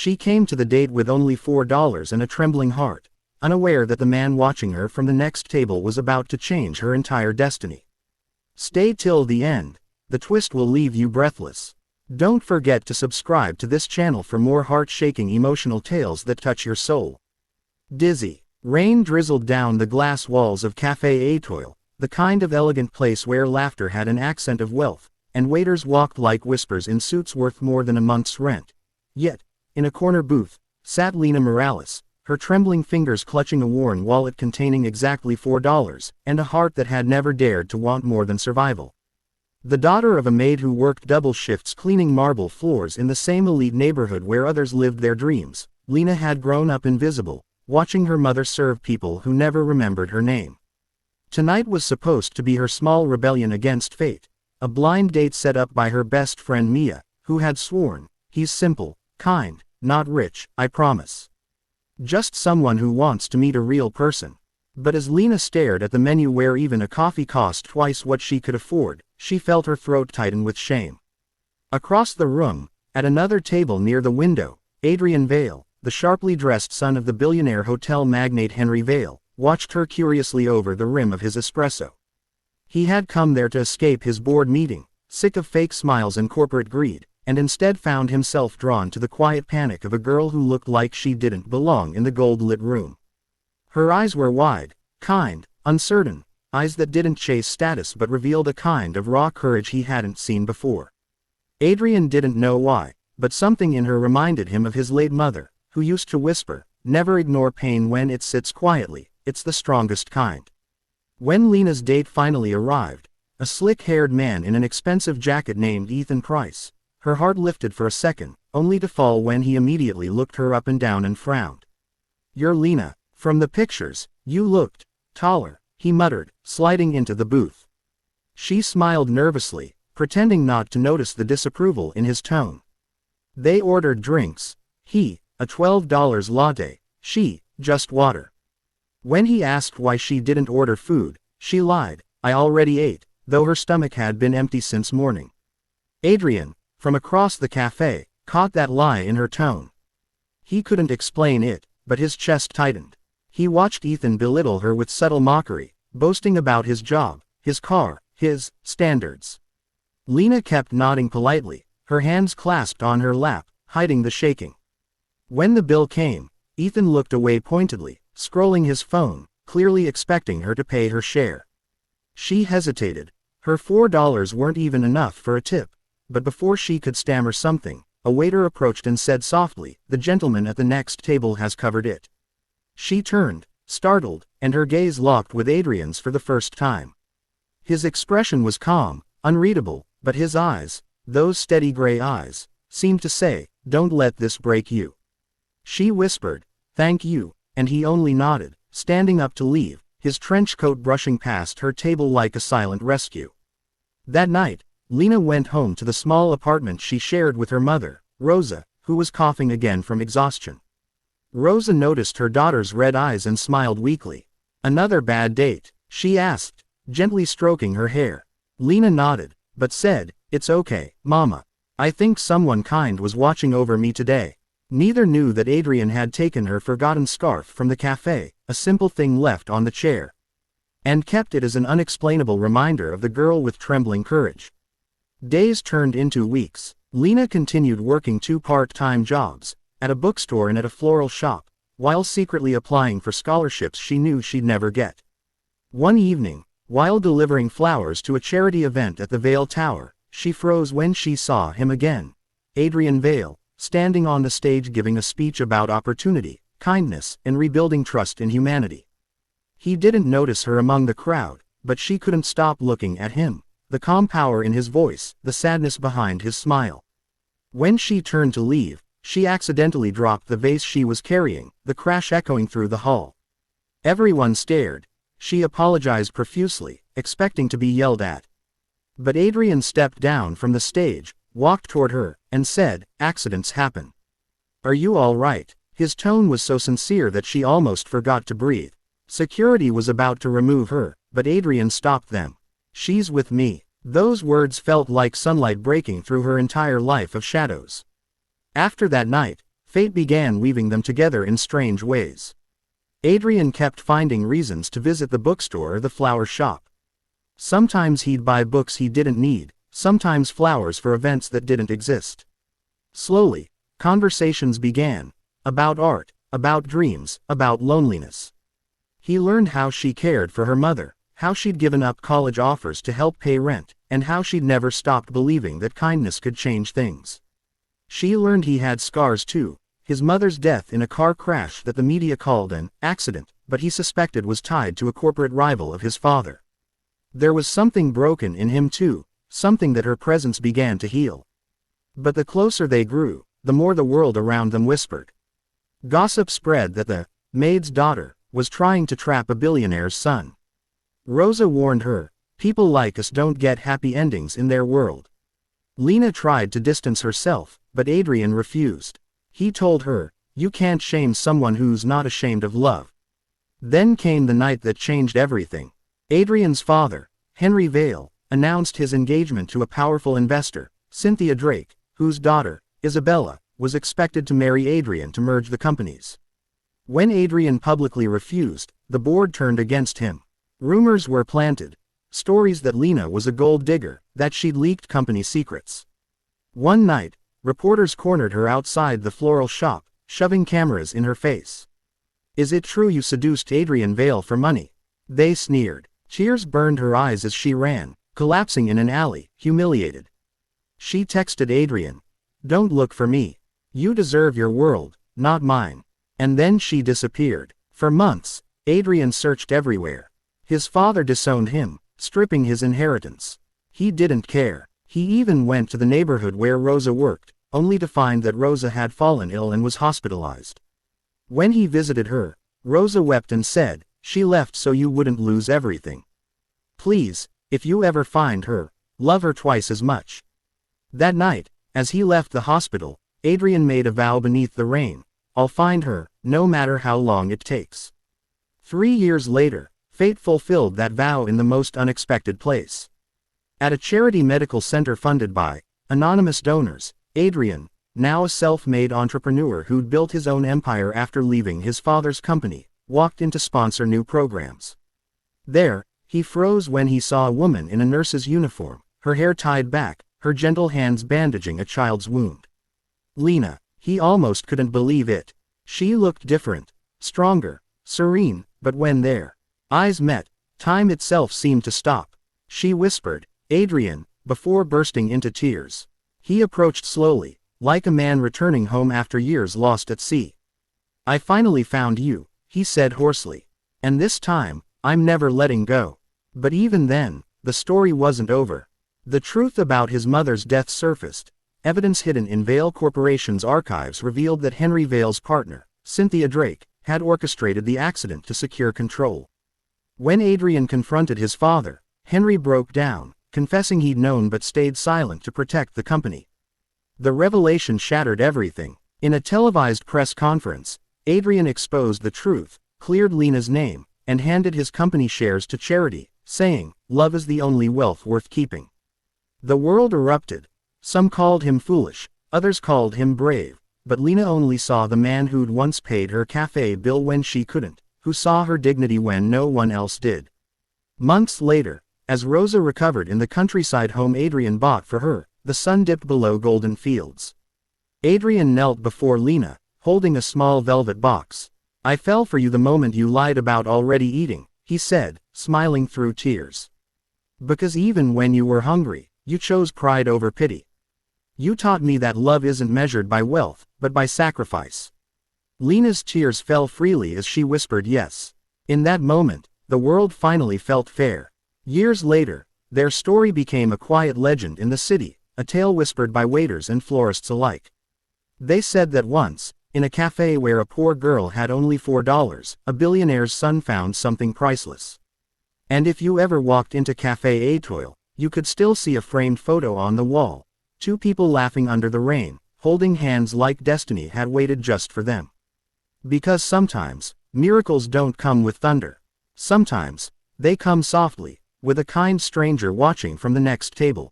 She came to the date with only $4 and a trembling heart, unaware that the man watching her from the next table was about to change her entire destiny. Stay till the end. The twist will leave you breathless. Don't forget to subscribe to this channel for more heart-shaking emotional tales that touch your soul. Dizzy. Rain drizzled down the glass walls of Café Étoile, the kind of elegant place where laughter had an accent of wealth, and waiters walked like whispers in suits worth more than a month's rent. Yet, in a corner booth, sat Lena Morales, her trembling fingers clutching a worn wallet containing exactly $4, and a heart that had never dared to want more than survival. The daughter of a maid who worked double shifts cleaning marble floors in the same elite neighborhood where others lived their dreams, Lena had grown up invisible, watching her mother serve people who never remembered her name. Tonight was supposed to be her small rebellion against fate, a blind date set up by her best friend Mia, who had sworn, "He's simple, kind, not rich, I promise. Just someone who wants to meet a real person." But as Lena stared at the menu where even a coffee cost twice what she could afford, she felt her throat tighten with shame. Across the room, at another table near the window, Adrian Vale, the sharply dressed son of the billionaire hotel magnate Henry Vale, watched her curiously over the rim of his espresso. He had come there to escape his board meeting, sick of fake smiles and corporate greed, and instead found himself drawn to the quiet panic of a girl who looked like she didn't belong in the gold-lit room. Her eyes were wide, kind, uncertain, eyes that didn't chase status but revealed a kind of raw courage he hadn't seen before. Adrian didn't know why, but something in her reminded him of his late mother, who used to whisper, "Never ignore pain when it sits quietly, it's the strongest kind." When Lena's date finally arrived, a slick-haired man in an expensive jacket named Ethan Price, her heart lifted for a second, only to fall when he immediately looked her up and down and frowned. "You're Lena. From the pictures, you looked taller," he muttered, sliding into the booth. She smiled nervously, pretending not to notice the disapproval in his tone. They ordered drinks. He, a $12 latte, she, just water. When he asked why she didn't order food, she lied, "I already ate," though her stomach had been empty since morning. Adrian, from across the cafe, caught that lie in her tone. He couldn't explain it, but his chest tightened. He watched Ethan belittle her with subtle mockery, boasting about his job, his car, his standards. Lena kept nodding politely, her hands clasped on her lap, hiding the shaking. When the bill came, Ethan looked away pointedly, scrolling his phone, clearly expecting her to pay her share. She hesitated. Her $4 weren't even enough for a tip, but before she could stammer something, a waiter approached and said softly, "The gentleman at the next table has covered it." She turned, startled, and her gaze locked with Adrian's for the first time. His expression was calm, unreadable, but his eyes, those steady gray eyes, seemed to say, "Don't let this break you." She whispered, "Thank you," and he only nodded, standing up to leave, his trench coat brushing past her table like a silent rescue. That night, Lena went home to the small apartment she shared with her mother, Rosa, who was coughing again from exhaustion. Rosa noticed her daughter's red eyes and smiled weakly. "Another bad date?" she asked, gently stroking her hair. Lena nodded, but said, "It's okay, Mama. I think someone kind was watching over me today." Neither knew that Adrian had taken her forgotten scarf from the cafe, a simple thing left on the chair, and kept it as an unexplainable reminder of the girl with trembling courage. Days turned into weeks. Lena continued working 2 part-time jobs, at a bookstore and at a floral shop, while secretly applying for scholarships she knew she'd never get. One evening, while delivering flowers to a charity event at the Vale Tower, she froze when she saw him again. Adrian Vale, standing on the stage giving a speech about opportunity, kindness, and rebuilding trust in humanity. He didn't notice her among the crowd, but she couldn't stop looking at him, the calm power in his voice, the sadness behind his smile. When she turned to leave, she accidentally dropped the vase she was carrying, the crash echoing through the hall. Everyone stared. She apologized profusely, expecting to be yelled at. But Adrian stepped down from the stage, walked toward her, and said, "Accidents happen. Are you all right?" His tone was so sincere that she almost forgot to breathe. Security was about to remove her, but Adrian stopped them. "She's with me." Those words felt like sunlight breaking through her entire life of shadows. After that night, Fate began weaving them together in strange ways. Adrian kept finding reasons to visit the bookstore or the flower shop. Sometimes he'd buy books he didn't need, sometimes flowers for events that didn't exist. Slowly, conversations began. About art, about dreams, about loneliness. He learned how she cared for her mother, how she'd given up college offers to help pay rent, and how she'd never stopped believing that kindness could change things. She learned he had scars too, his mother's death in a car crash that the media called an accident, but he suspected was tied to a corporate rival of his father. There was something broken in him too, something that her presence began to heal. But the closer they grew, the more the world around them whispered. Gossip spread that the maid's daughter was trying to trap a billionaire's son. Rosa warned her, people like us don't get happy endings in their world. Lena tried to distance herself, but Adrian refused. He told her, you can't shame someone who's not ashamed of love. Then came the night that changed everything. Adrian's father, Henry Vale, announced his engagement to a powerful investor, Cynthia Drake, whose daughter, Isabella, was expected to marry Adrian to merge the companies. When Adrian publicly refused, the board turned against him. Rumors were planted. Stories that Lena was a gold digger, that she'd leaked company secrets. One night, reporters cornered her outside the floral shop, shoving cameras in her face. Is it true you seduced Adrian Vale for money? They sneered. Tears burned her eyes as she ran, collapsing in an alley, humiliated. She texted Adrian, don't look for me. You deserve your world, not mine. And then she disappeared. For months, Adrian searched everywhere. His father disowned him, stripping his inheritance. He didn't care. He even went to the neighborhood where Rosa worked, only to find that Rosa had fallen ill and was hospitalized. When he visited her, Rosa wept and said, she left so you wouldn't lose everything. Please, if you ever find her, love her twice as much. That night, as he left the hospital, Adrian made a vow beneath the rain, I'll find her, no matter how long it takes. 3 years later, fate fulfilled that vow in the most unexpected place. At a charity medical center funded by anonymous donors, Adrian, now a self-made entrepreneur who'd built his own empire after leaving his father's company, walked in to sponsor new programs. There, he froze when he saw a woman in a nurse's uniform, her hair tied back, her gentle hands bandaging a child's wound. Lena, he almost couldn't believe it. She looked different, stronger, serene, but when their eyes met, time itself seemed to stop. She whispered, Adrian, before bursting into tears. He approached slowly, like a man returning home after years lost at sea. I finally found you, he said hoarsely. And this time, I'm never letting go. But even then, the story wasn't over. The truth about his mother's death surfaced. Evidence hidden in Vale Corporation's archives revealed that Henry Vale's partner, Cynthia Drake, had orchestrated the accident to secure control. When Adrian confronted his father, Henry broke down, confessing he'd known but stayed silent to protect the company. The revelation shattered everything. In a televised press conference, Adrian exposed the truth, cleared Lena's name, and handed his company shares to charity, saying, love is the only wealth worth keeping. The world erupted. Some called him foolish, others called him brave, but Lena only saw the man who'd once paid her cafe bill when she couldn't, who saw her dignity when no one else did. Months later, as Rosa recovered in the countryside home Adrian bought for her, the sun dipped below golden fields. Adrian knelt before Lena, holding a small velvet box. I fell for you the moment you lied about already eating, he said, smiling through tears. Because even when you were hungry, you chose pride over pity. You taught me that love isn't measured by wealth, but by sacrifice. Lena's tears fell freely as she whispered yes. In that moment, the world finally felt fair. Years later, their story became a quiet legend in the city, a tale whispered by waiters and florists alike. They said that once, in a cafe where a poor girl had only $4, a billionaire's son found something priceless. And if you ever walked into Café Étoile, you could still see a framed photo on the wall. 2 people laughing under the rain, holding hands like destiny had waited just for them. Because sometimes, miracles don't come with thunder. Sometimes, they come softly, with a kind stranger watching from the next table.